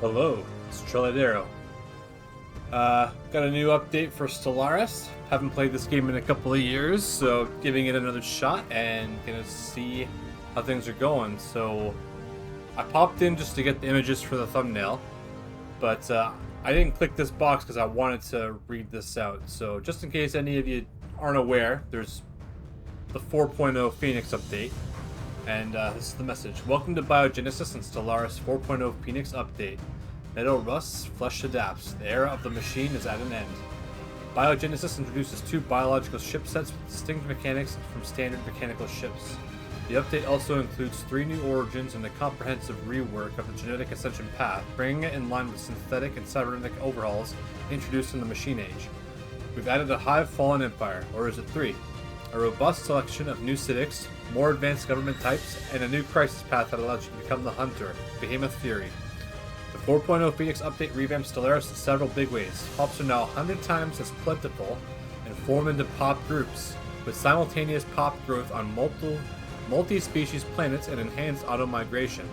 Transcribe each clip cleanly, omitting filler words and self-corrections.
Hello, it's Trilladero. Got a new update for Stellaris. Haven't played this game in a couple of years, so giving it another shot and gonna see how things are going. So I popped in just to get the images for the thumbnail, but I didn't click this box because I wanted to read this out. So just in case any of you aren't aware, there's the 4.0 Phoenix update. And this is the message. Welcome to Biogenesis and Stellaris 4.0 Phoenix Update. Metal rusts, flesh adapts. The era of the machine is at an end. Biogenesis introduces two biological ship sets with distinct mechanics from standard mechanical ships. The update also includes 3 new origins and a comprehensive rework of the genetic ascension path, bringing it in line with synthetic and cybernetic overhauls introduced in the Machine Age. We've added a Hive Fallen Empire, or is it 3? A robust selection of new civics, more advanced government types, and a new crisis path that allows you to become the Hunter, Behemoth Fury. The 4.0 Phoenix update revamps Stellaris in several big ways. Pops are now 100 times as plentiful and form into pop groups, with simultaneous pop growth on multi-species planets and enhanced auto-migration.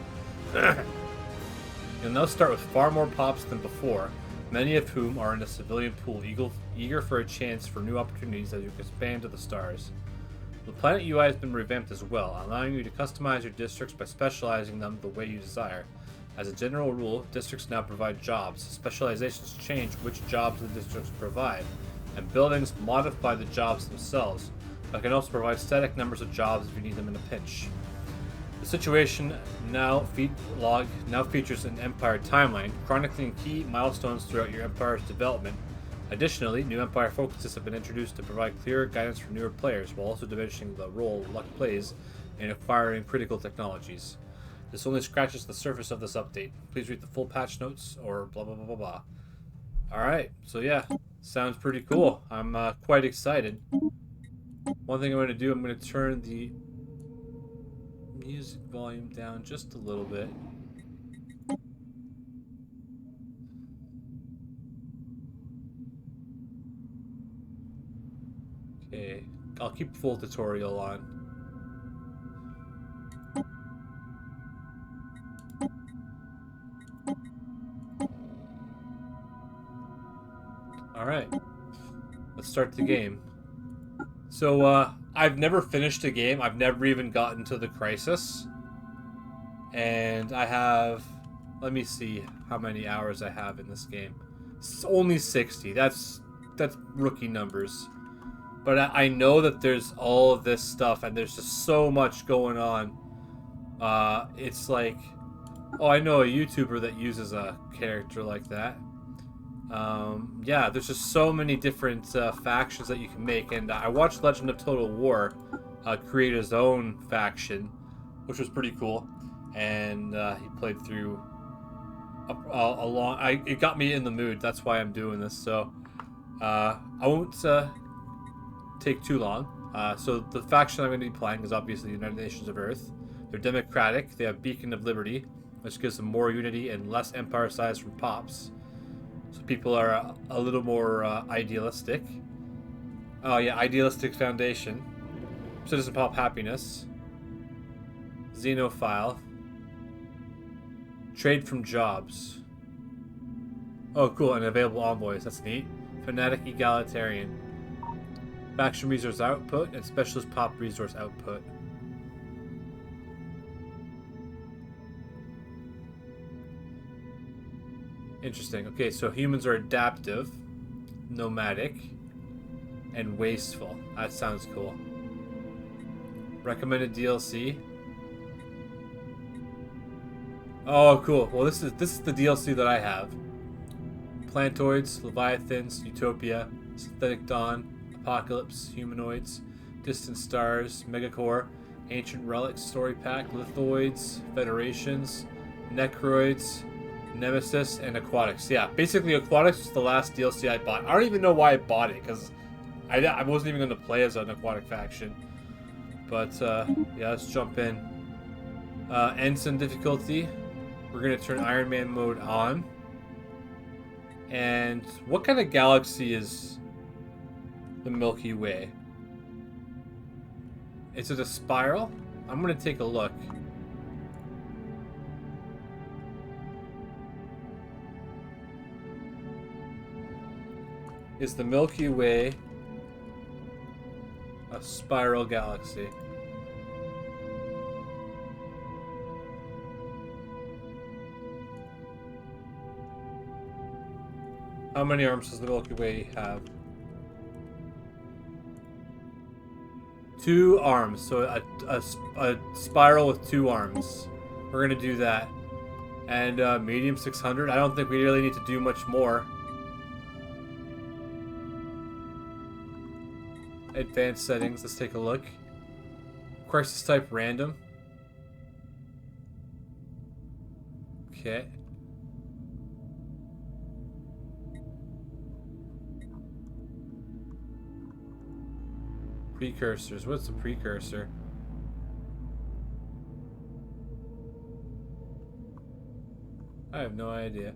You'll now start with far more pops than before, many of whom are in the civilian pool, eager for a chance for new opportunities as you expand to the stars. The planet UI has been revamped as well, allowing you to customize your districts by specializing them the way you desire. As a general rule, districts now provide jobs. Specializations change which jobs the districts provide, and buildings modify the jobs themselves, but can also provide static numbers of jobs if you need them in a pinch. The situation now features an Empire timeline, chronicling key milestones throughout your Empire's development. Additionally, new Empire focuses have been introduced to provide clearer guidance for newer players, while also diminishing the role luck plays in acquiring critical technologies. This only scratches the surface of this update. Please read the full patch notes or blah blah blah blah blah. Alright, so yeah, sounds pretty cool. I'm quite excited. One thing I'm going to do, I'm going to turn the music volume down just a little bit. Okay, I'll keep full tutorial on. Alright, let's start the game. So, I've never finished a game. I've never even gotten to the crisis. And I have... Let me see how many hours I have in this game. It's only 60. That's rookie numbers. But I know that there's all of this stuff, and there's just so much going on. It's like... Oh, I know a YouTuber that uses a character like that. Yeah, there's just so many different factions that you can make, and I watched Legend of Total War create his own faction, which was pretty cool, and he played through a long... it got me in the mood, that's why I'm doing this, so I won't take too long. So the faction I'm going to be playing is obviously the United Nations of Earth. They're democratic, they have Beacon of Liberty, which gives them more unity and less empire size from pops. So people are a little more idealistic. Oh yeah, Idealistic Foundation. Citizen Pop Happiness. Xenophile. Trade from Jobs. Oh cool, and available envoys, that's neat. Fanatic Egalitarian. Faction Resource Output and Specialist Pop Resource Output. Interesting. Okay, so humans are adaptive, nomadic, and wasteful. That sounds cool. Recommended DLC. Oh, cool. Well, this is the DLC that I have. Plantoids, Leviathans, Utopia, Synthetic Dawn, Apocalypse, Humanoids, Distant Stars, Megacore, Ancient Relics Story Pack, Lithoids, Federations, Necroids, Nemesis, and Aquatics. Yeah, basically Aquatics was the last DLC I bought. I don't even know why I bought it, because I wasn't even going to play as an aquatic faction. But, yeah, let's jump in. Ensign difficulty. We're going to turn Iron Man mode on. And what kind of galaxy is the Milky Way? Is it a spiral? I'm going to take a look. Is the Milky Way a spiral galaxy? How many arms does the Milky Way have? 2 arms, so a spiral with 2 arms. We're gonna do that. And medium 600. I don't think we really need to do much more. Advanced settings. Let's take a look. Crisis type random. Okay. Precursors. What's the precursor? I have no idea.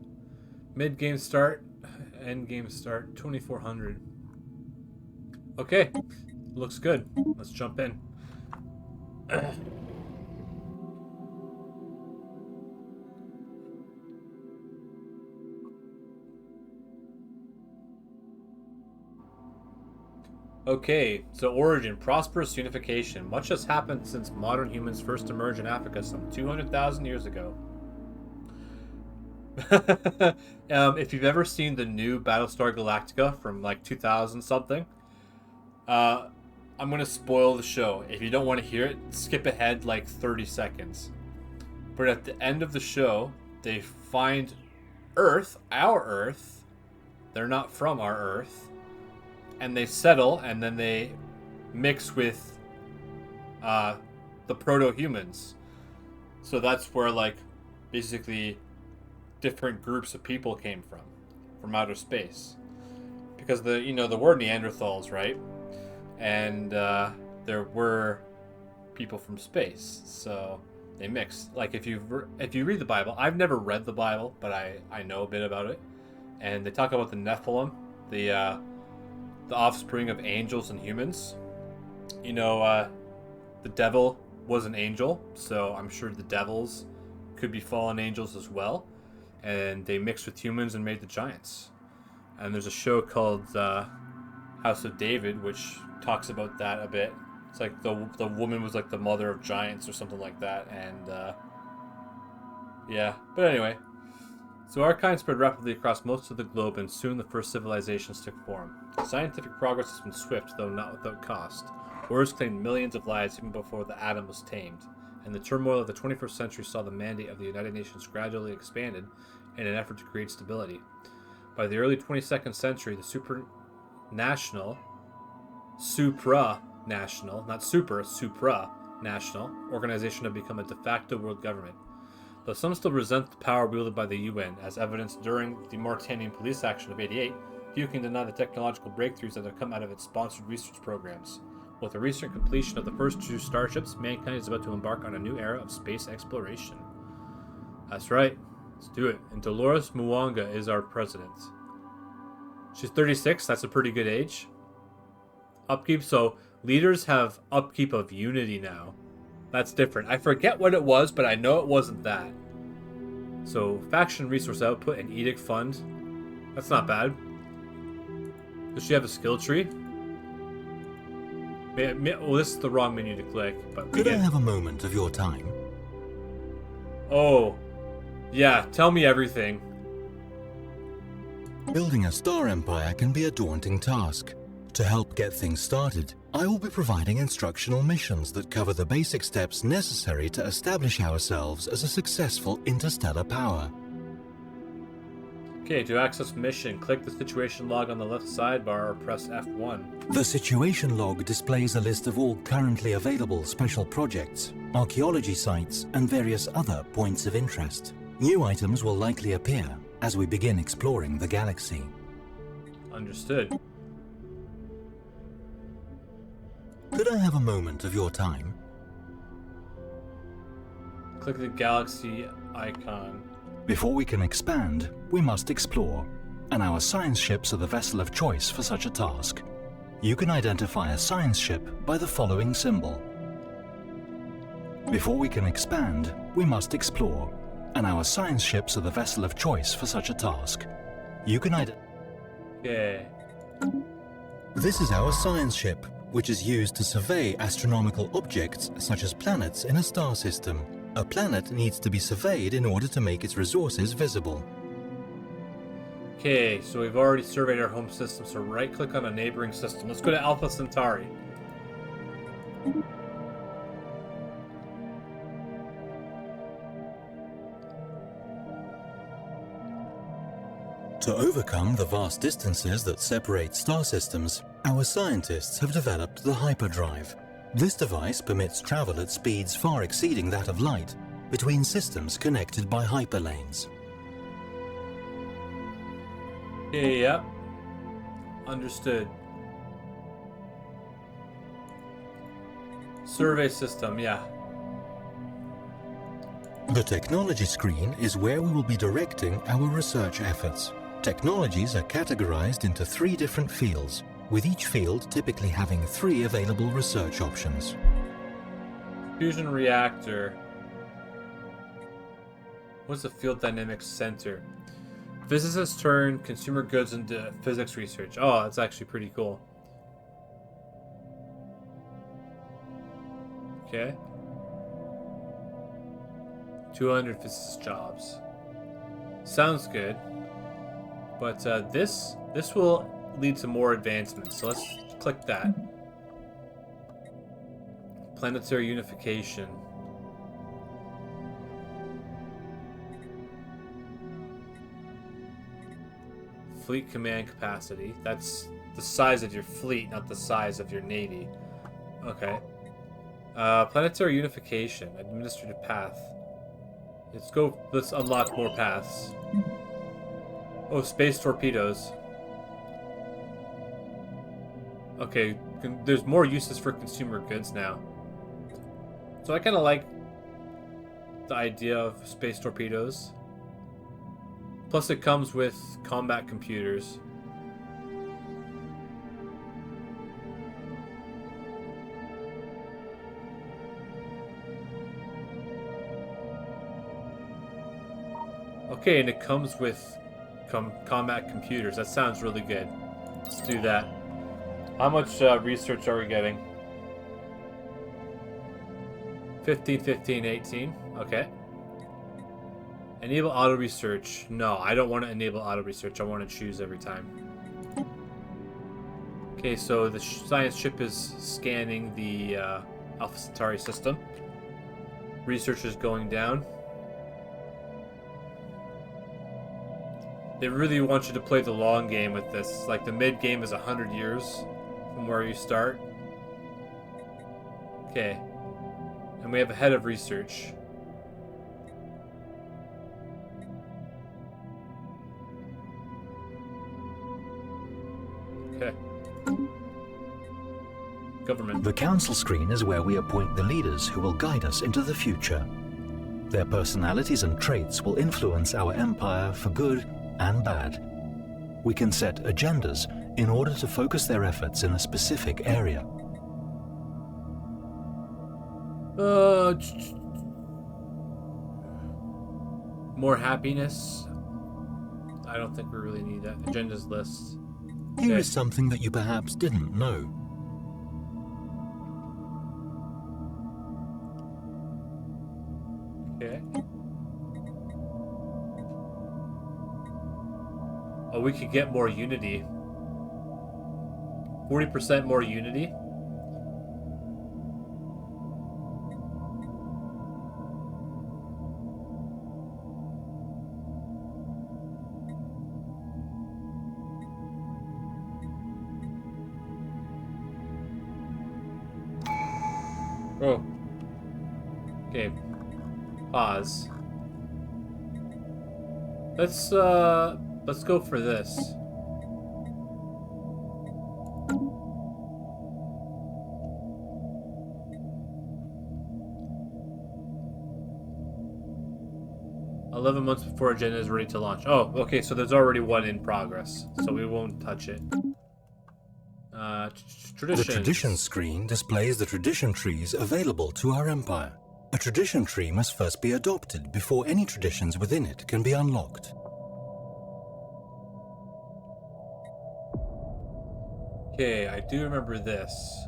Mid-game start, end-game start, 2400. Okay, looks good. Let's jump in. Okay, so origin, prosperous unification. Much has happened since modern humans first emerged in Africa some 200,000 years ago. If you've ever seen the new Battlestar Galactica from like 2000 something, I'm gonna spoil the show. If you don't want to hear it, skip ahead like 30 seconds. But at the end of the show, they find Earth, our Earth. They're not from our Earth. And they settle, and then they mix with the proto-humans. So that's where, like, basically different groups of people came from outer space. Because there were Neanderthals, right? And there were people from space, so they mixed. Like, if you read the Bible, I've never read the Bible, but I know a bit about it. And they talk about the Nephilim, the offspring of angels and humans. The devil was an angel, so I'm sure the devils could be fallen angels as well. And they mixed with humans and made the giants. And there's a show called House of David, which talks about that a bit. It's like the woman was like the mother of giants or something like that. And yeah, but anyway. So our kind spread rapidly across most of the globe, and soon the first civilizations took form. Scientific progress has been swift, though not without cost. Wars claimed millions of lives even before the atom was tamed, and the turmoil of the 21st century saw the mandate of the United Nations gradually expanded in an effort to create stability. By the early 22nd century, the supranational organization had become a de facto world government. Though some still resent the power wielded by the UN, as evidenced during the Mauritanian police action of '88, few can deny the technological breakthroughs that have come out of its sponsored research programs. With the recent completion of the first 2 starships, mankind is about to embark on a new era of space exploration. That's right. Let's do it. And Dolores Muwanga is our president. She's 36. That's a pretty good age. Upkeep. So leaders have upkeep of unity now. That's different. I forget what it was, but I know it wasn't that. So, faction resource output and edict fund. That's not bad. Does she have a skill tree? Well, this is the wrong menu to click. But Could I have a moment of your time? Oh. Yeah, tell me everything. Building a star empire can be a daunting task. To help get things started, I will be providing instructional missions that cover the basic steps necessary to establish ourselves as a successful interstellar power. Okay, to access mission, click the situation log on the left sidebar or press F1. The situation log displays a list of all currently available special projects, archaeology sites, and various other points of interest. New items will likely appear as we begin exploring the galaxy. Understood. Could I have a moment of your time? Click the galaxy icon. Before we can expand, we must explore, and our science ships are the vessel of choice for such a task. You can identify a science ship by the following symbol. Before we can expand, we must explore, and our science ships are the vessel of choice for such a task. You can Okay. This is our science ship, which is used to survey astronomical objects such as planets in a star system. A planet needs to be surveyed in order to make its resources visible. Okay, so we've already surveyed our home system, so right-click on a neighboring system. Let's go to Alpha Centauri. To overcome the vast distances that separate star systems, our scientists have developed the hyperdrive. This device permits travel at speeds far exceeding that of light between systems connected by hyperlanes. Okay, yep. Understood. Survey system, yeah. The technology screen is where we will be directing our research efforts. Technologies are categorized into 3 different fields, with each field typically having 3 available research options. Fusion reactor. What's the field dynamics center? Physicists turn consumer goods into physics research. Oh, that's actually pretty cool. Okay. 200 physicist jobs. Sounds good. But this will lead to more advancements. So let's click that. Planetary unification. Fleet command capacity. That's the size of your fleet, not the size of your navy. Okay. Planetary unification. Administrative path. Let's unlock more paths. Oh, space torpedoes. Okay, there's more uses for consumer goods now. So I kind of like the idea of space torpedoes. Plus it comes with combat computers. Okay, and it comes with combat computers. That sounds really good. Let's do that. How much research are we getting? 15, 15, 18. Okay. Enable auto research. No, I don't want to enable auto research. I want to choose every time. Okay, so the science ship is scanning the Alpha Centauri system. Research is going down. They really want you to play the long game with this. Like, the mid game is 100 years from where you start. Okay. And we have a head of research. Okay. Government. The council screen is where we appoint the leaders who will guide us into the future. Their personalities and traits will influence our empire for good and bad. We can set agendas in order to focus their efforts in a specific area. More happiness. I don't think we really need that. Agendas lists. Here is something that you perhaps didn't know. Okay. Oh, we could get more unity. 40% more unity. Oh. Okay. Pause. Let's go for this. "11 months before agenda is ready to launch." Oh, okay, so there's already one in progress, so we won't touch it. Traditions. The tradition screen displays the tradition trees available to our empire. A tradition tree must first be adopted before any traditions within it can be unlocked. Okay, I do remember this.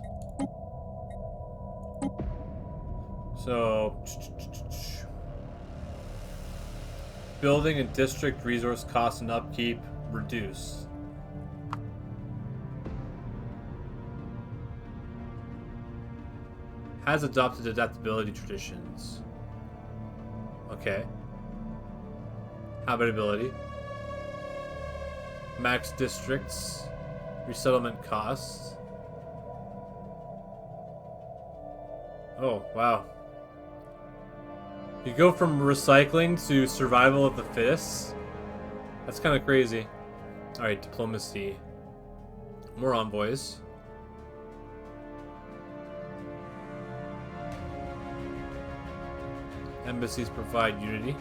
So, building and district resource costs and upkeep reduce. Has adopted adaptability traditions. Okay. Habitability. Max districts. Resettlement costs. Oh, wow. You go from recycling to survival of the fittest? That's kind of crazy. Alright, diplomacy. More envoys. Embassies provide unity.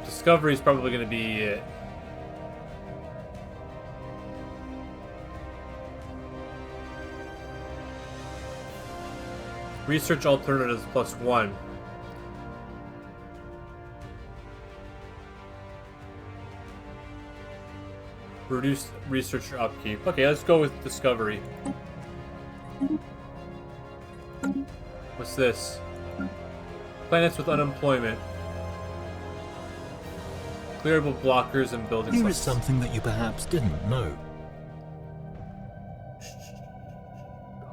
Discovery is probably going to be it. Research alternatives +1. Reduce researcher upkeep. Okay, let's go with discovery. What's this? Planets with unemployment. Clearable blockers and building Here is sites. something that you perhaps didn't know.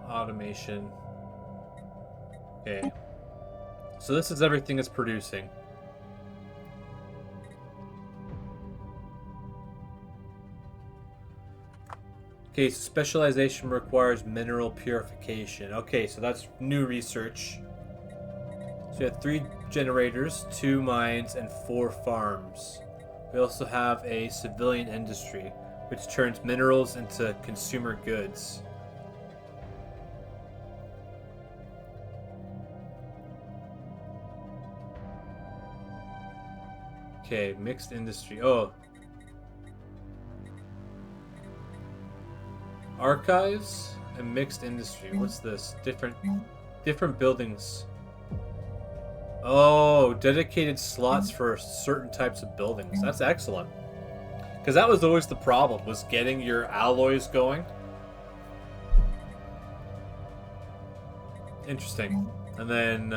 Automation. Okay. So this is everything it's producing. Okay, so specialization requires mineral purification. Okay, so that's new research. So we have 3 generators, 2 mines, and 4 farms. We also have a civilian industry, which turns minerals into consumer goods. Okay, mixed industry. Oh. Archives and mixed industry. What's this? Different buildings. Oh, dedicated slots for certain types of buildings. That's excellent. Because that was always the problem, was getting your alloys going. Interesting. And then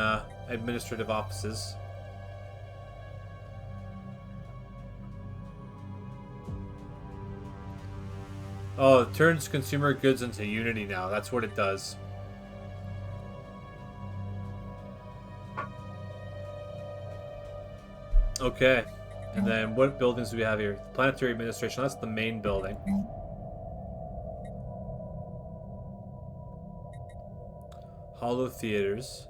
administrative offices. Oh, it turns consumer goods into Unity now. That's what it does. Okay. And then what buildings do we have here? Planetary Administration. That's the main building. Hollow Theaters.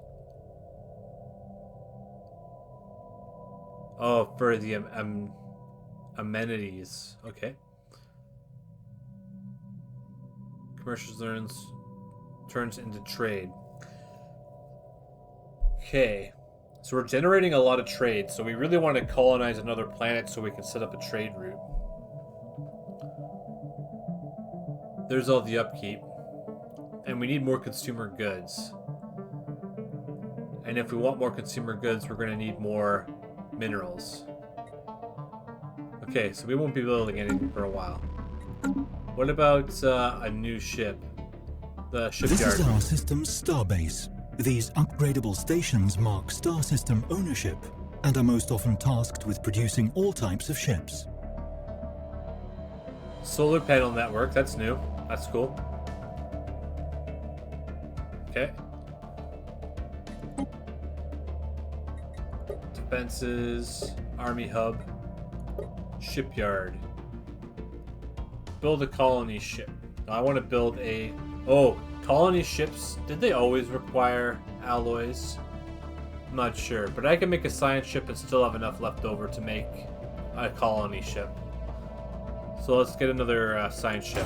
Oh, for the amenities. Okay. Commercial turns into trade. Okay. So we're generating a lot of trade, so we really want to colonize another planet so we can set up a trade route. There's all the upkeep. And we need more consumer goods. And if we want more consumer goods, we're going to need more minerals. Okay, so we won't be building anything for a while. What about a new ship? The shipyard. This is our system's starbase. These upgradable stations mark star system ownership and are most often tasked with producing all types of ships. Solar panel network, that's new. That's cool. Okay. Defenses, army hub, shipyard. Build a colony ship. I want to build a... Oh, colony ships, did they always require alloys? I'm not sure, but I can make a science ship and still have enough left over to make a colony ship. So let's get another science ship.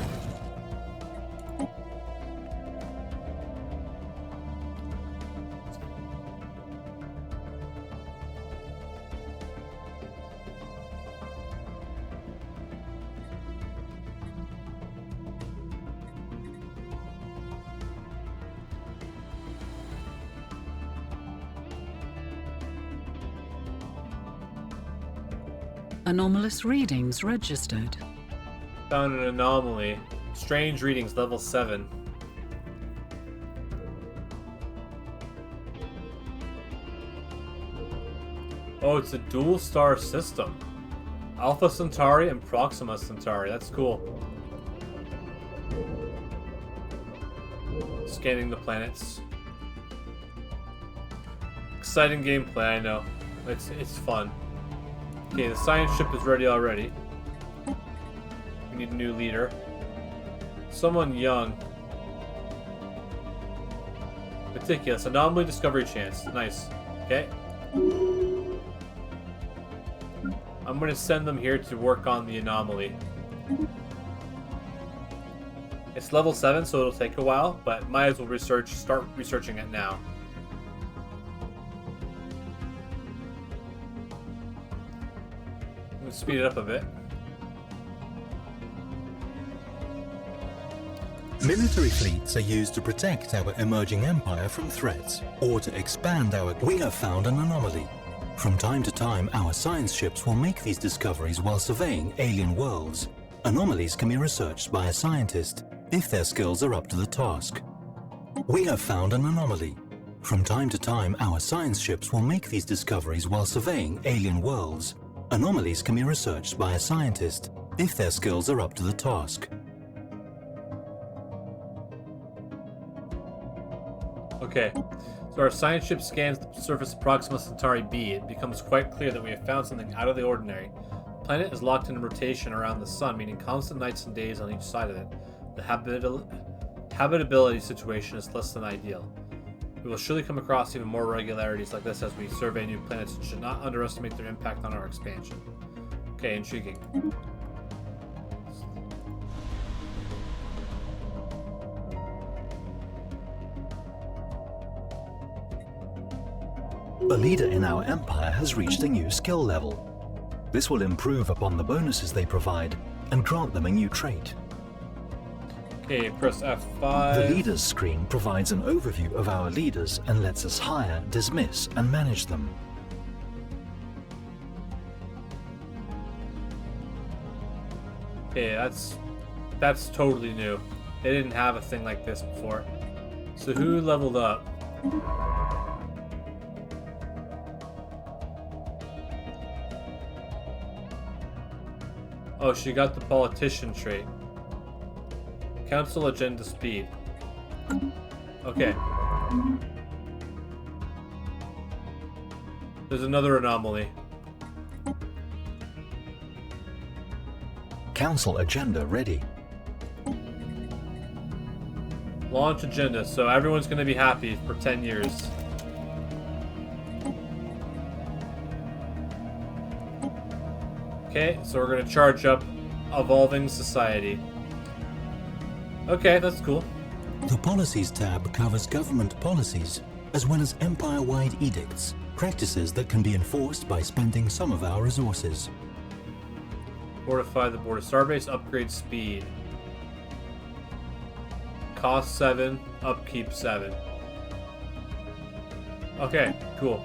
Anomalous readings registered. Found an anomaly. Strange readings, level 7. Oh, it's a dual star system. Alpha Centauri and Proxima Centauri. That's cool. Scanning the planets. Exciting gameplay, I know. It's fun. Okay, the science ship is ready already. We need a new leader. Someone young. Meticulous. Anomaly discovery chance. Nice. Okay. I'm going to send them here to work on the anomaly. It's level 7, so it'll take a while, but might as well start researching it now. I'm going to speed it up a bit. Military fleets are used to protect our emerging empire from threats, or to expand our... We have found an anomaly. From time to time, our science ships will make these discoveries while surveying alien worlds. Anomalies can be researched by a scientist if their skills are up to the task. We have found an anomaly. From time to time, our science ships will make these discoveries while surveying alien worlds. Anomalies can be researched by a scientist if their skills are up to the task. Okay, so our science ship scans the surface of Proxima Centauri B. It becomes quite clear that we have found something out of the ordinary. The planet is locked in rotation around the sun, meaning constant nights and days on each side of it. The habitability situation is less than ideal. We will surely come across even more irregularities like this as we survey new planets and should not underestimate their impact on our expansion. Okay, intriguing. A leader in our empire has reached a new skill level. This will improve upon the bonuses they provide and grant them a new trait. Okay, press F5. The leaders screen provides an overview of our leaders and lets us hire, dismiss, and manage them. Okay, that's totally new. They didn't have a thing like this before. So who leveled up? Oh, she got the politician trait. Council agenda speed. Okay. There's another anomaly. Council agenda ready. Launch agenda, so everyone's gonna be happy for 10 years. Okay, so we're gonna charge up Evolving Society. Okay, that's cool. The Policies tab covers government policies, as well as empire-wide edicts, practices that can be enforced by spending some of our resources. Fortify the border. Starbase upgrade speed. Cost 7, upkeep 7. Okay, cool.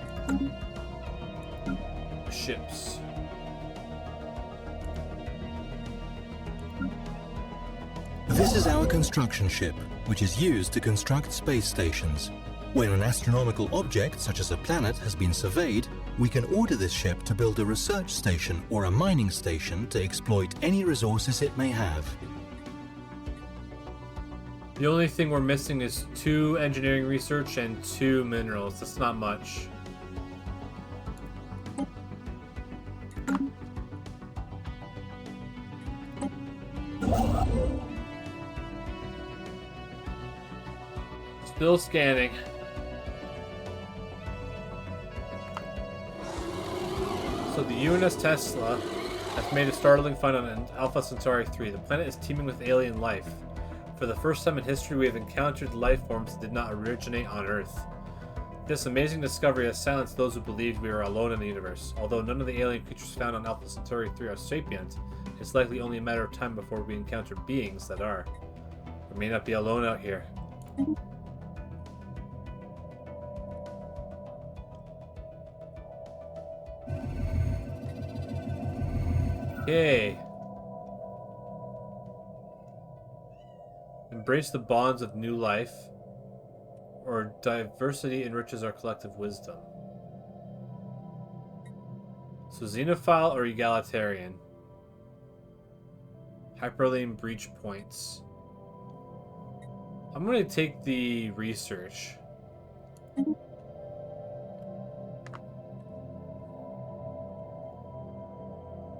Ships. This is our construction ship, which is used to construct space stations. When an astronomical object, such as a planet, has been surveyed, we can order this ship to build a research station or a mining station to exploit any resources it may have. The only thing we're missing is 2 engineering research and 2 minerals. That's not much. Still scanning. So the UNS Tesla has made a startling find on Alpha Centauri 3. The planet is teeming with alien life. For the first time in history, we have encountered life forms that did not originate on Earth. This amazing discovery has silenced those who believed we were alone in the universe. Although none of the alien creatures found on Alpha Centauri 3 are sapient, it's likely only a matter of time before we encounter beings that are. We may not be alone out here. Okay. Embrace the bonds of new life, or diversity enriches our collective wisdom. So xenophile or egalitarian? Hyperlane breach points. I'm going to take the research.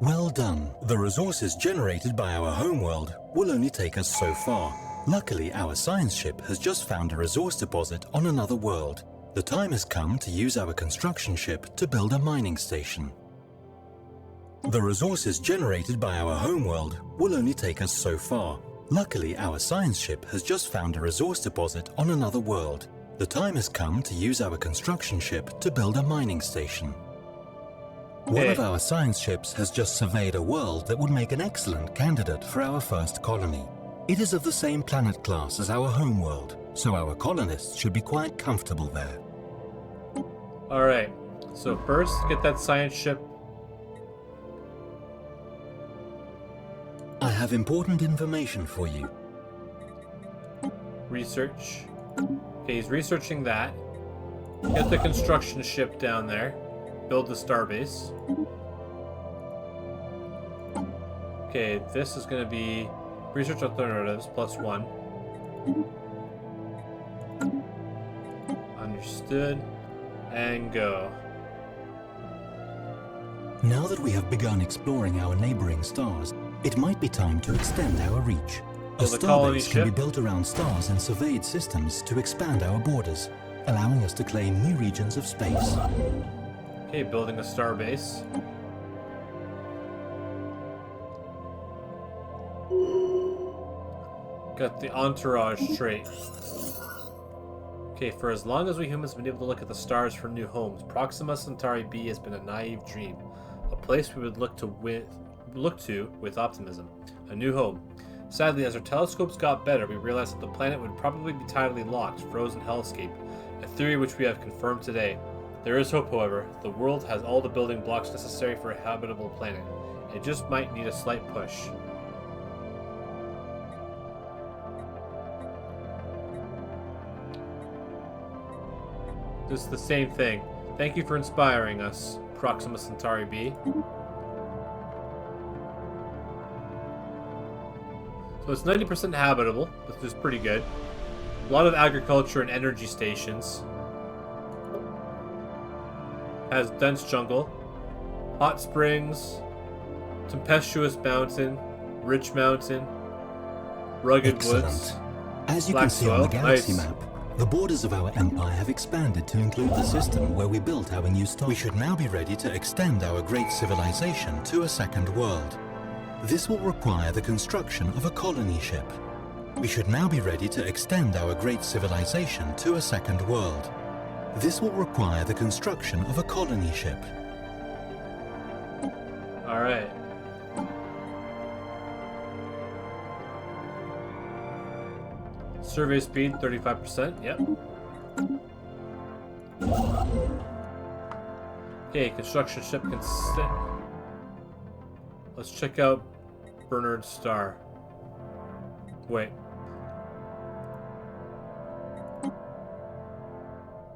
Well done. The resources generated by our homeworld will only take us so far. Luckily, our science ship has just found a resource deposit on another world. The time has come to use our construction ship to build a mining station. The resources generated by our homeworld will only take us so far. Luckily, our science ship has just found a resource deposit on another world. The time has come to use our construction ship to build a mining station. One of our science ships has just surveyed a world that would make an excellent candidate for our first colony. It is of the same planet class as our homeworld, so our colonists should be quite comfortable there. Alright, so first, get that science ship. I have important information for you. Research. Okay, he's researching that. Get the construction ship down there. Build the starbase. Okay, this is going to be research alternatives +1. Understood. And go. Now that we have begun exploring our neighboring stars, it might be time to extend our reach. A Build a colony starbase can be ship. built around stars and surveyed systems to expand our borders, allowing us to claim new regions of space. Okay, building a starbase. Got the entourage trait. Okay, for as long as we humans have been able to look at the stars for new homes, Proxima Centauri B has been a naive dream, a place we would look to with optimism, a new home. Sadly, as our telescopes got better, we realized that the planet would probably be tidally locked, frozen hellscape, a theory which we have confirmed today. There is hope, however. The world has all the building blocks necessary for a habitable planet. It just might need a slight push. This is the same thing. Thank you for inspiring us, Proxima Centauri B. So it's 90% habitable, which is pretty good. A lot of agriculture and energy stations. Has dense jungle, hot springs, tempestuous mountain, rich mountain, rugged Excellent. woods. As you black can see on the soil. galaxy Nice. map, the borders of our empire have expanded to include the system where we built our new star. We should now be ready to extend our great civilization to a second world. This will require the construction of a colony ship. We should now be ready to extend our great civilization to a second world. This will require the construction of a colony ship. Alright. Survey speed, 35%. Yep. Okay, construction ship can sit. Let's check out Bernard Star. Wait.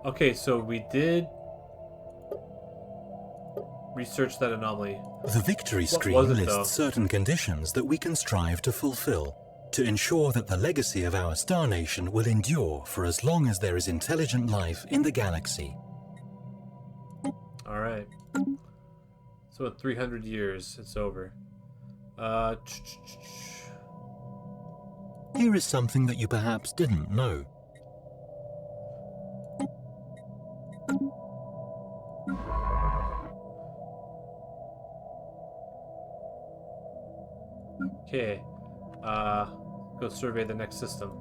Okay, so we did research that anomaly. The victory What screen was it, lists though? certain conditions that we can strive to fulfill to ensure that the legacy of our star nation will endure for as long as there is intelligent life in the galaxy. Alright. So in 300 years, it's over. Here is something that you perhaps didn't know. Okay. Go survey the next system.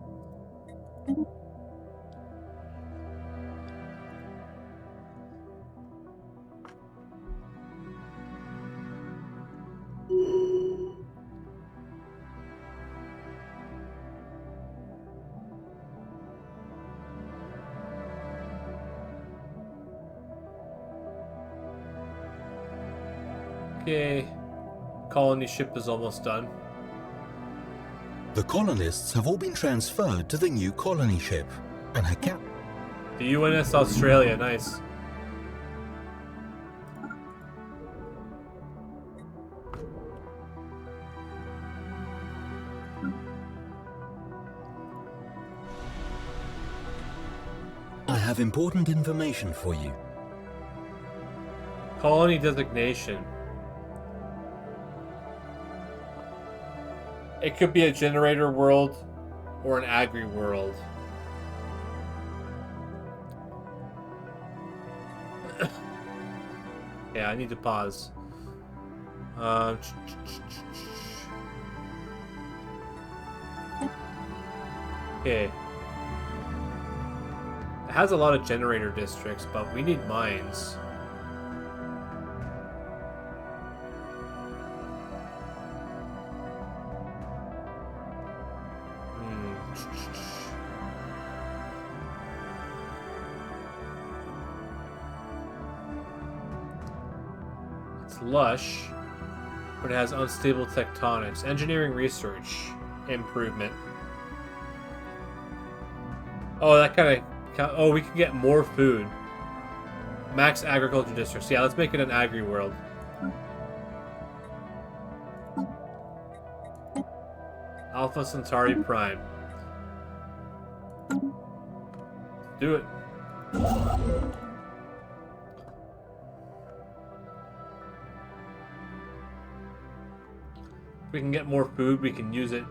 Okay. colony ship is almost done. The colonists have all been transferred to the new colony ship, and her cap... The UNS Australia, nice. I have important information for you. Colony designation. It could be a generator world or an agri world. Yeah, I need to pause. Okay. It has a lot of generator districts, but we need mines. It's lush, but it has unstable tectonics. Engineering research improvement. Oh, that kind of... Oh, we can get more food. Max agriculture districts. Yeah, let's make it an agri world. Alpha Centauri Prime. Do it. If we can get more food, we can use it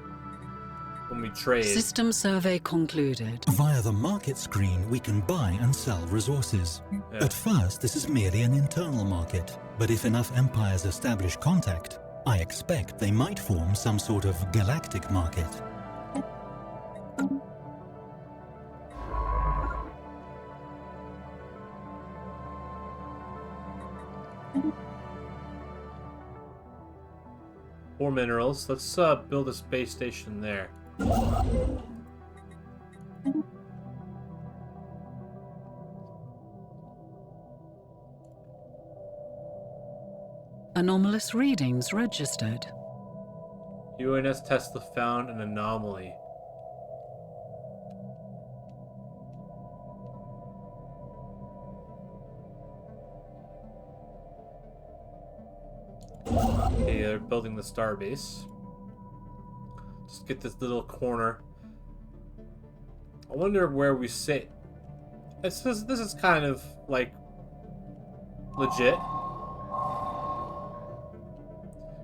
when we trade. System survey concluded. Via the market screen, we can buy and sell resources. Yeah. At first, this is merely an internal market, but if enough empires establish contact, I expect they might form some sort of galactic market. More minerals. Let's build a space station there. Anomalous readings registered. UNS Tesla found an anomaly. Okay, they're building the starbase. Just get this little corner. I wonder where we sit. This is kind of like legit.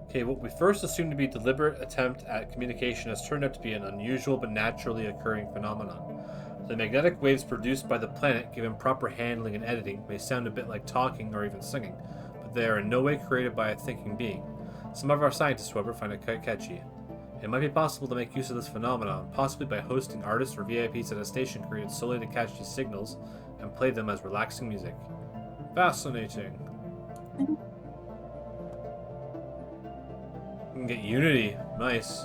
Okay, what we first assumed to be a deliberate attempt at communication has turned out to be an unusual but naturally occurring phenomenon. The magnetic waves produced by the planet, given proper handling and editing, may sound a bit like talking or even singing, but they are in no way created by a thinking being. Some of our scientists, however, find it quite catchy. It might be possible to make use of this phenomenon, possibly by hosting artists or VIPs at a station created solely to catch these signals and play them as relaxing music. Fascinating. We can get Unity. Nice.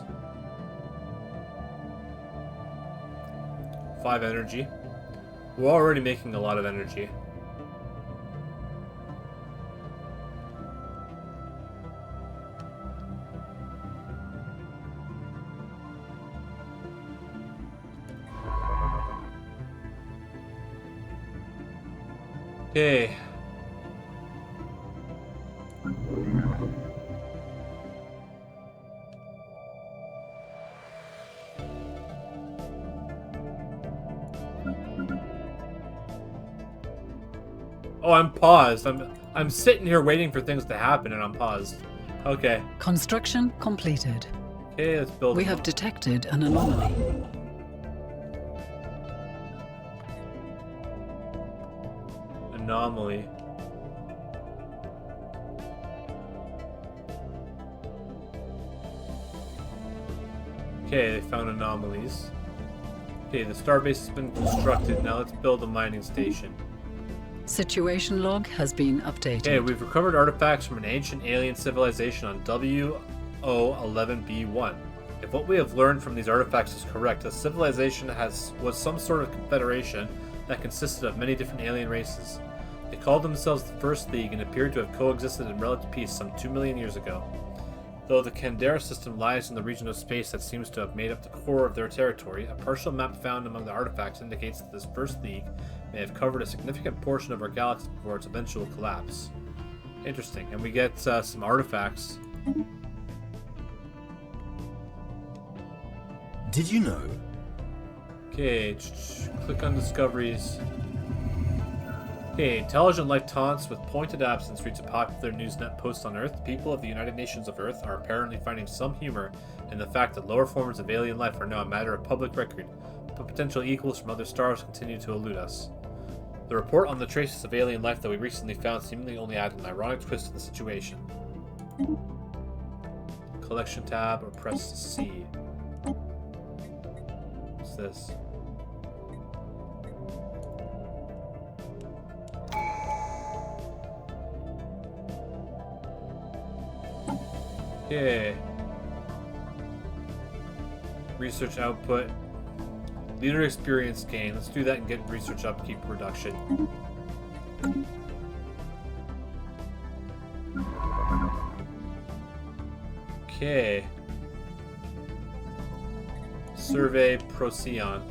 5 energy. We're already making a lot of energy. Okay. Oh, I'm paused. I'm sitting here waiting for things to happen and I'm paused. Okay. Construction completed. Okay, let's build. We have detected an anomaly. Anomaly. Okay, they found anomalies. Okay, the starbase has been constructed. Now let's build a mining station. Situation log has been updated. Okay, we've recovered artifacts from an ancient alien civilization on WO11B1. If what we have learned from these artifacts is correct, the civilization was some sort of confederation that consisted of many different alien races. They called themselves the First League and appeared to have coexisted in relative peace some 2 million years ago. Though the Canberra system lies in the region of space that seems to have made up the core of their territory, a partial map found among the artifacts indicates that this First League may have covered a significant portion of our galaxy before its eventual collapse. Interesting. And we get some artifacts. Did you know? Okay, click on discoveries. Okay, intelligent life taunts with pointed absence reads a popular Newsnet post on Earth. People of the United Nations of Earth are apparently finding some humor in the fact that lower forms of alien life are now a matter of public record, but potential equals from other stars continue to elude us. The report on the traces of alien life that we recently found seemingly only added an ironic twist to the situation. Collection tab or press C. What's this? Okay. Research output. Leader experience gain. Let's do that and get research upkeep reduction. Okay. Survey Procyon.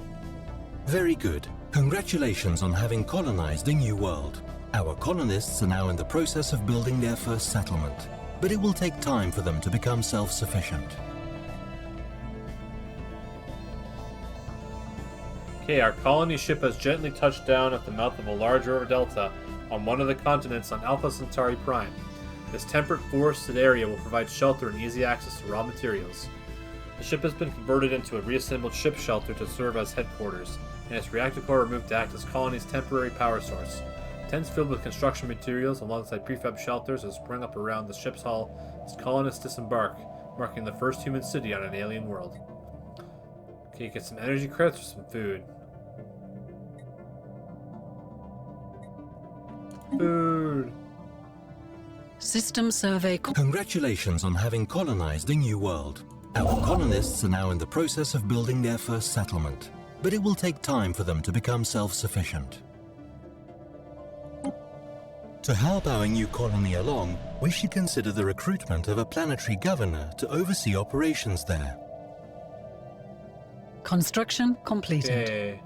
Very good. Congratulations on having colonized a new world. Our colonists are now in the process of building their first settlement, but it will take time for them to become self-sufficient. Okay, our colony ship has gently touched down at the mouth of a large river delta on one of the continents on Alpha Centauri Prime. This temperate forested area will provide shelter and easy access to raw materials. The ship has been converted into a reassembled ship shelter to serve as headquarters, and its reactor core removed to act as colony's temporary power source. Tents filled with construction materials alongside prefab shelters have sprung up around the ship's hull as colonists disembark, marking the first human city on an alien world. Okay, get some energy credits for some food. Food. System survey. Congratulations on having colonized a new world. Our colonists are now in the process of building their first settlement, but it will take time for them to become self-sufficient. To help our new colony along, we should consider the recruitment of a planetary governor to oversee operations there. Construction completed. Okay.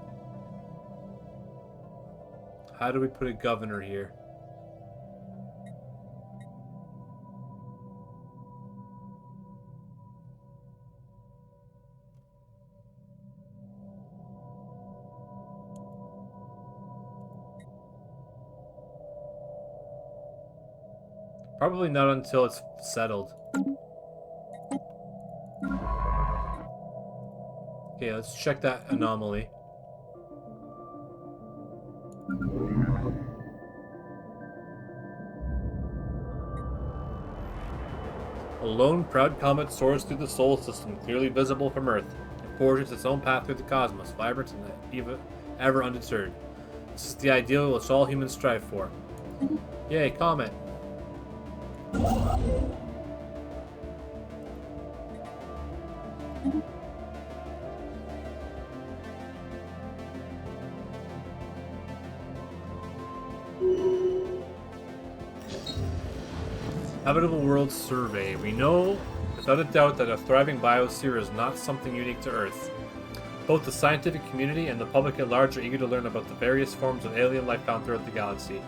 How do we put a governor here? Probably not until it's settled. Okay, let's check that anomaly. A lone proud comet soars through the solar system, clearly visible from Earth. It forges its own path through the cosmos, vibrant and ever undeterred. This is the ideal which all humans strive for. Yay, comet! Habitable World Survey. We know without a doubt that a thriving biosphere is not something unique to Earth. Both the scientific community and the public at large are eager to learn about the various forms of alien life found throughout the galaxy.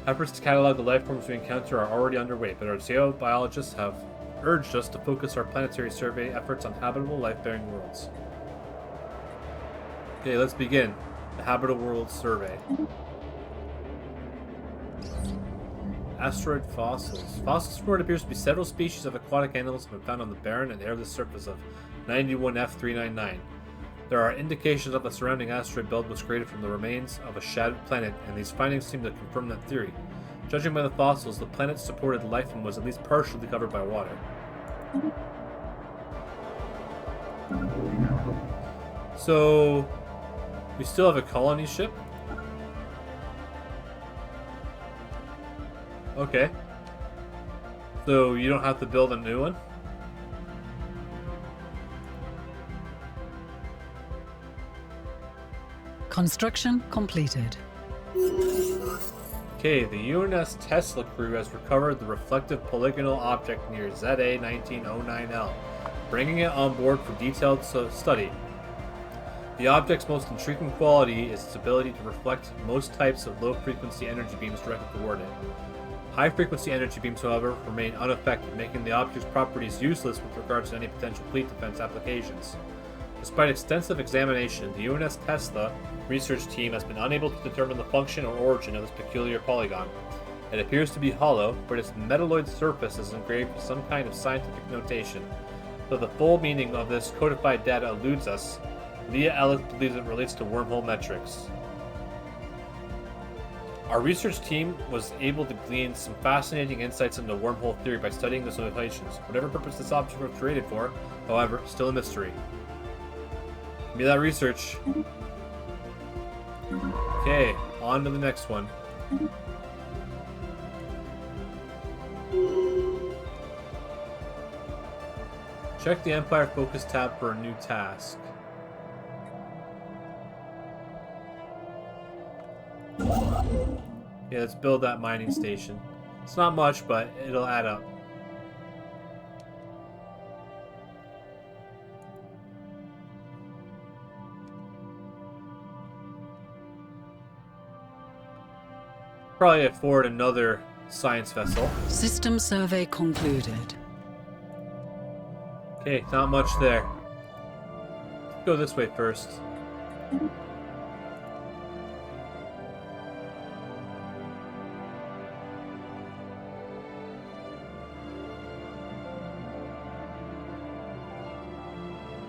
Efforts to catalog the life forms we encounter are already underway, but our geobiologists have urged us to focus our planetary survey efforts on habitable life-bearing worlds. Okay, let's begin. The Habitable World Survey. Asteroid fossils. Fossils from what appears to be several species of aquatic animals have been found on the barren and airless surface of 91F399. There are indications that the surrounding asteroid belt was created from the remains of a shattered planet, and these findings seem to confirm that theory. Judging by the fossils, the planet supported life and was at least partially covered by water. So, we still have a colony ship? Okay. So, you don't have to build a new one? Construction completed. Okay, Okay, the UNS Tesla crew has recovered the reflective polygonal object near ZA-1909L, bringing it on board for detailed study. The object's most intriguing quality is its ability to reflect most types of low-frequency energy beams directed toward it. High-frequency energy beams, however, remain unaffected, making the object's properties useless with regards to any potential fleet defense applications. Despite extensive examination, the UNS Tesla research team has been unable to determine the function or origin of this peculiar polygon. It appears to be hollow, but its metalloid surface is engraved with some kind of scientific notation. Though the full meaning of this codified data eludes us, Leah Ellis believes it relates to wormhole metrics. Our research team was able to glean some fascinating insights into wormhole theory by studying the simulations. Whatever purpose this object was created for, however, still a mystery. Give me that research. Okay, on to the next one. Check the Empire Focus tab for a new task. Yeah, let's build that mining station. It's not much, but it'll add up. Probably afford another science vessel. System survey concluded. Okay, not much there. Let's go this way first.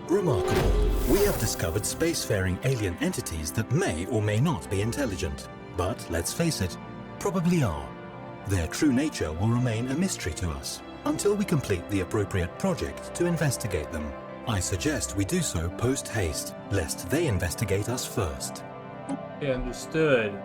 Remarkable. We have discovered spacefaring alien entities that may or may not be intelligent. But let's face it, probably are. Their true nature will remain a mystery to us until we complete the appropriate project to investigate them. I suggest we do so post-haste, lest they investigate us first. Okay, understood.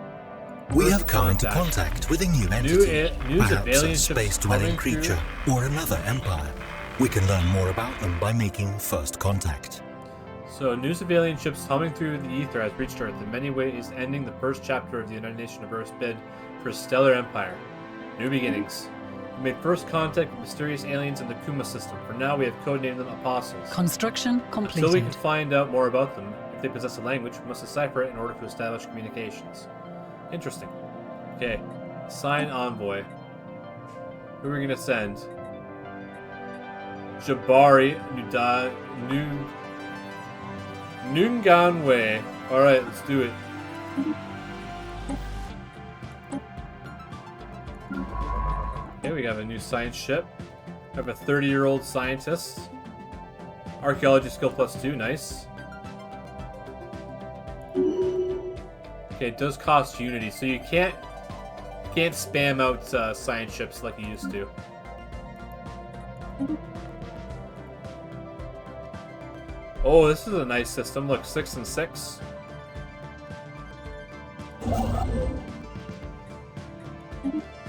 We have come into contact with a new entity, news of perhaps alien a ships space-dwelling coming through. creature or another empire. We can learn more about them by making first contact. So, news of alien ships humming through the ether has reached Earth, in many ways ending the first chapter of the United Nations of Earth's bid for a stellar empire. New beginnings. We made first contact with mysterious aliens in the Kuma system. For now, we have codenamed them Apostles. Construction completed. Until we can find out more about them, if they possess a language, we must decipher it in order to establish communications. Interesting. Okay. Sign envoy. Who are we going to send? Jabari Nunganwe. Alright, let's do it. Okay, we have a new science ship. We have a 30-year-old scientist. Archaeology skill +2, nice. Okay, it does cost unity, so you can't spam out science ships like you used to. Oh, this is a nice system. Look, 6 and 6.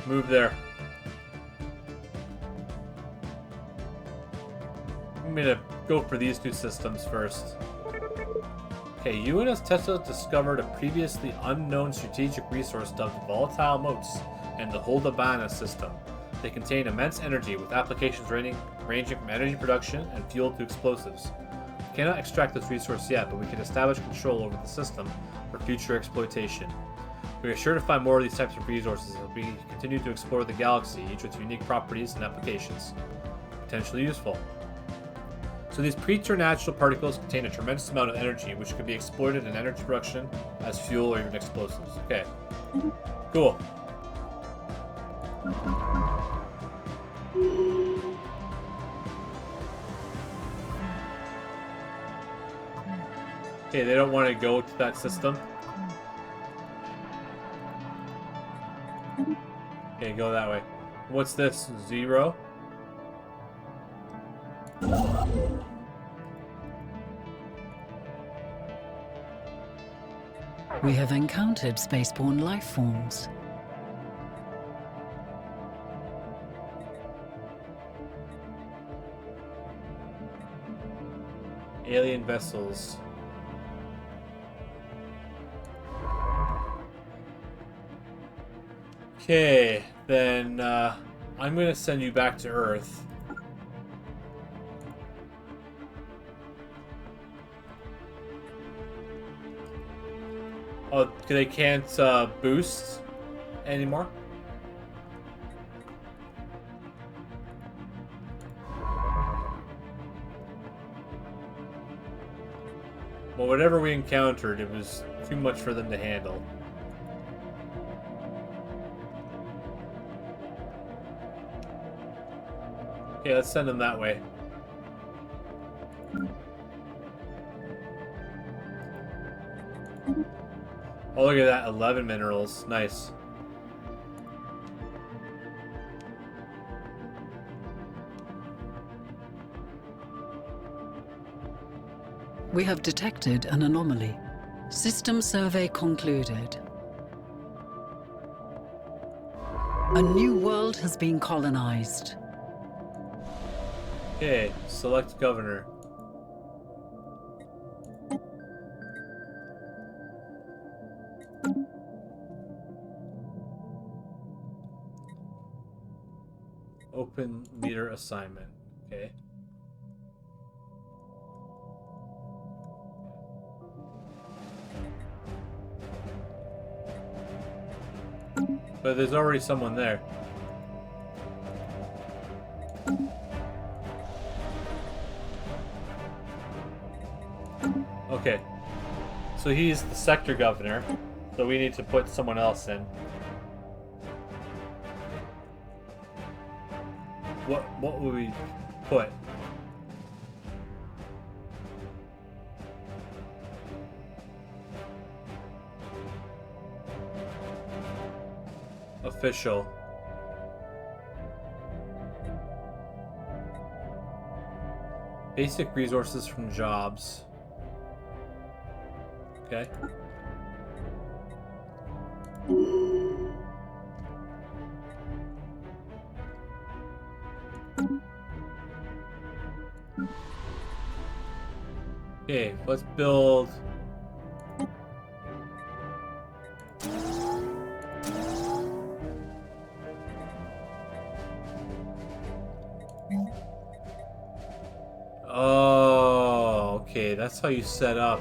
Move there. I'm gonna go for these two systems first. Okay, UNS Tesla discovered a previously unknown strategic resource dubbed volatile motes and the Holdabana system. They contain immense energy with applications ranging from energy production and fuel to explosives. We cannot extract this resource yet, but we can establish control over the system for future exploitation. We are sure to find more of these types of resources as we continue to explore the galaxy, each with unique properties and applications. Potentially useful. So these preternatural particles contain a tremendous amount of energy, which can be exploited in energy production as fuel or even explosives. Okay. Cool. Okay, they don't want to go to that system. Okay, go that way. What's this? 0? We have encountered spaceborne life forms. Alien vessels. Okay, then I'm gonna send you back to Earth. Oh, they can't boost anymore? Well, whatever we encountered, it was too much for them to handle. Okay, let's send them that way. Oh, look at that. 11 minerals. Nice. We have detected an anomaly. System survey concluded. A new world has been colonized. Okay, select governor. Open leader assignment. Okay. But there's already someone there. Okay. So he's the sector governor, so we need to put someone else in. What would we put? Official. Basic resources from jobs. Okay. Okay, let's build. Oh, okay, that's how you set up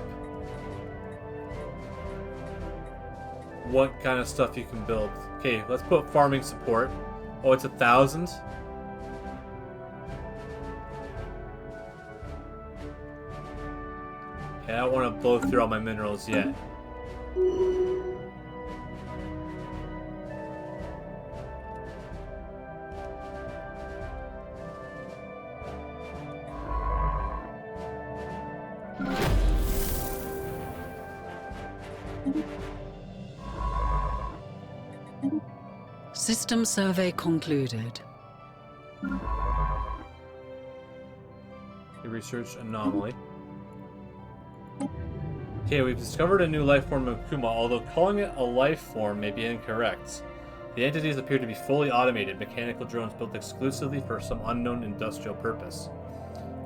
what kind of stuff you can build. Okay, let's put farming support. Oh, it's 1,000? Okay, I don't want to blow through all my minerals yet. System survey concluded. Research anomaly. Okay, we've discovered a new life form of Kuma, although calling it a life form may be incorrect. The entities appear to be fully automated, mechanical drones built exclusively for some unknown industrial purpose.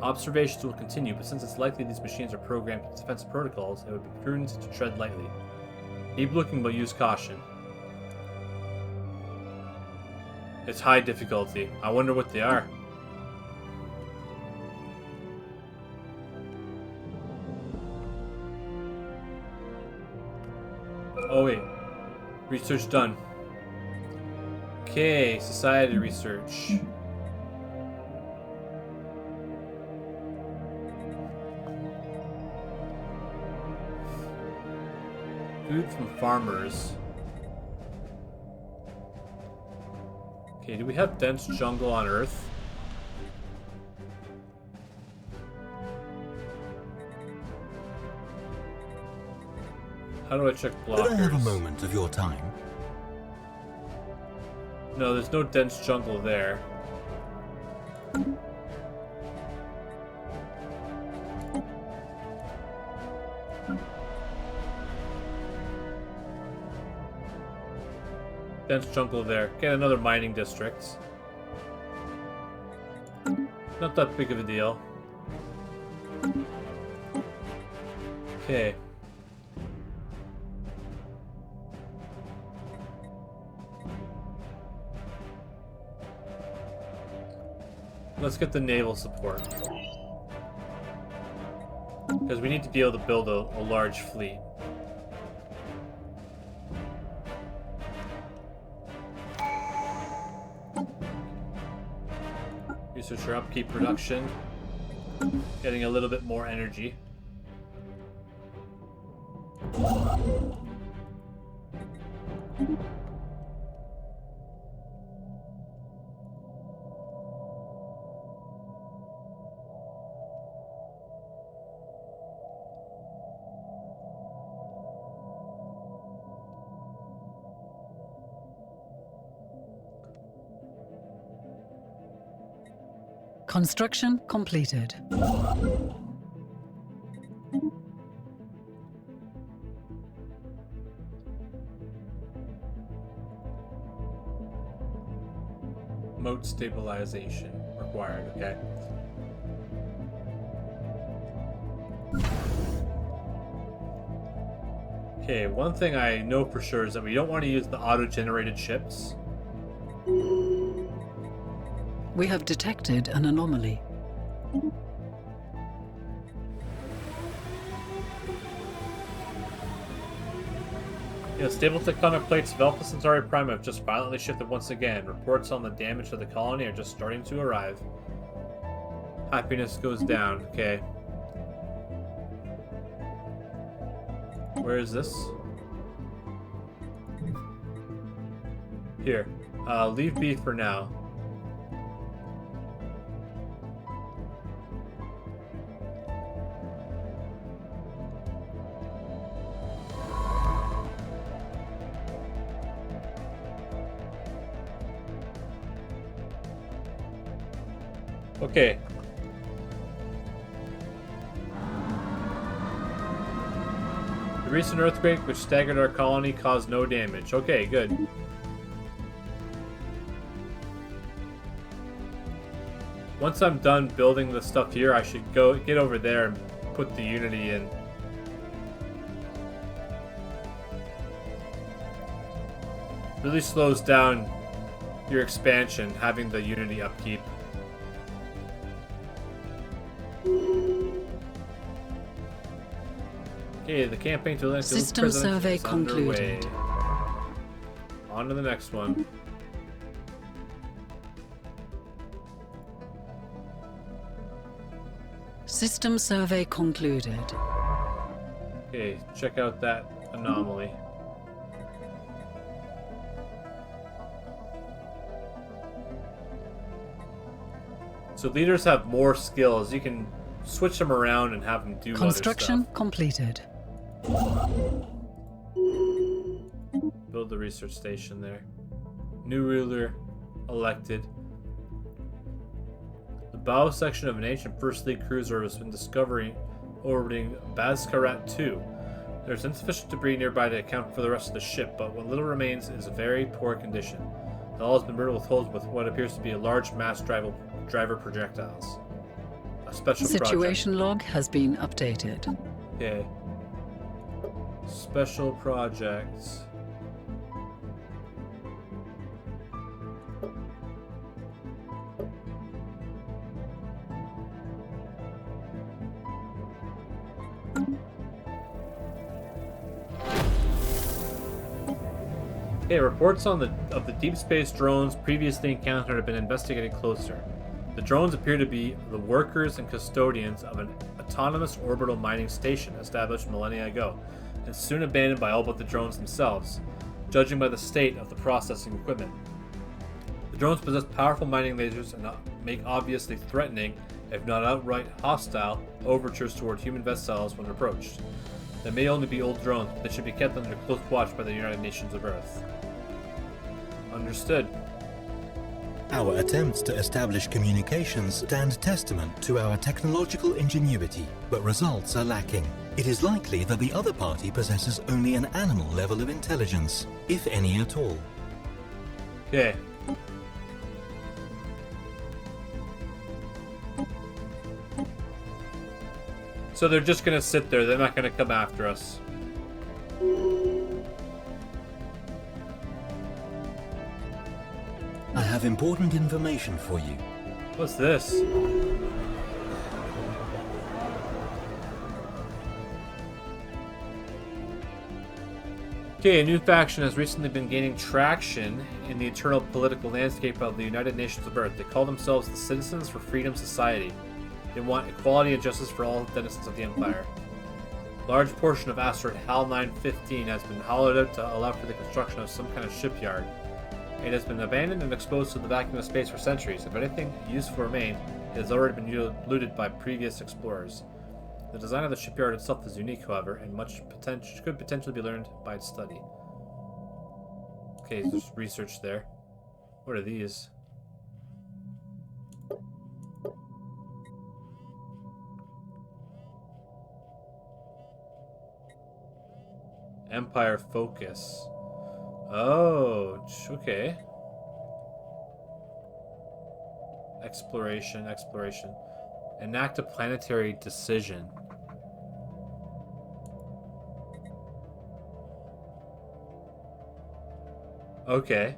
Observations will continue, but since it's likely these machines are programmed with defense protocols, it would be prudent to tread lightly. Keep looking, but use caution. It's high difficulty. I wonder what they are. Oh wait. Research done. Okay, society research. Food from farmers. Okay, do we have dense jungle on Earth? How do I check blockers? Could I have a moment of your time? No, there's no dense jungle there. Dense jungle there. Get another mining district. Not that big of a deal. Okay. Let's get the naval support. Because we need to be able to build a large fleet. Researcher upkeep production. Getting a little bit more energy. Construction completed. Moat stabilization required, okay. Okay, one thing I know for sure is that we don't want to use the auto-generated ships. We have detected an anomaly. Yeah, stable tectonic plates of Alpha Centauri Prime have just violently shifted once again. Reports on the damage to the colony are just starting to arrive. Happiness goes down. Okay. Where is this? Here. Leave B for now. Okay. The recent earthquake which staggered our colony caused no damage. Okay, good. Once I'm done building the stuff here, I should go get over there and put the Unity in. Really slows down your expansion, having the Unity upkeep. Okay, the campaign to elect System survey concluded. On to the next one. System survey concluded. Okay, check out that anomaly. So leaders have more skills. You can switch them around and have them do Construction other stuff. completed. Build the research station there. New ruler elected. The bow section of an ancient First Fleet cruiser has been orbiting Bazkarat 2. There's insufficient debris nearby to account for the rest of the ship, but what little remains is in very poor condition. The hull has been riddled with holes with what appears to be a large mass driver projectiles. A special Situation log has been updated. Okay. Special projects. Okay, reports of the deep space drones previously encountered have been investigated closer. The drones appear to be the workers and custodians of an autonomous orbital mining station established millennia ago, and soon abandoned by all but the drones themselves, judging by the state of the processing equipment. The drones possess powerful mining lasers and make obviously threatening, if not outright hostile, overtures toward human vessels when approached. They may only be old drones, but they should be kept under close watch by the United Nations of Earth. Understood. Our attempts to establish communications stand testament to our technological ingenuity, but results are lacking. It is likely that the other party possesses only an animal level of intelligence, if any at all. Okay. So they're just gonna sit there, they're not gonna come after us. I have important information for you. What's this? Okay, a new faction has recently been gaining traction in the eternal political landscape of the United Nations of Earth. They call themselves the Citizens for Freedom Society. They want equality and justice for all denizens of the Empire. A large portion of asteroid HAL 915 has been hollowed out to allow for the construction of some kind of shipyard. It has been abandoned and exposed to the vacuum of space for centuries. If anything useful remained, it has already been looted by previous explorers. The design of the shipyard itself is unique, however, and much could potentially be learned by its study. Okay, there's research there. What are these? Empire focus. Oh, okay. Exploration. Enact a planetary decision. Okay.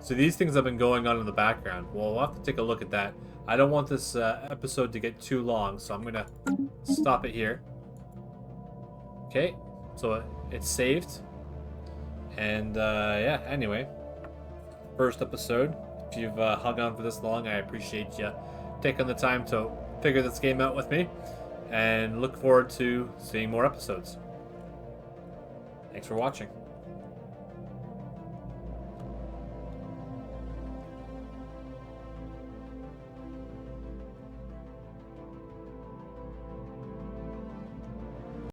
So these things have been going on in the background. Well, we'll have to take a look at that. I don't want this episode to get too long, so I'm going to stop it here. Okay. So it's saved. And yeah, anyway. First episode. If you've hung on for this long, I appreciate you taking the time to figure this game out with me. And look forward to seeing more episodes. Thanks for watching.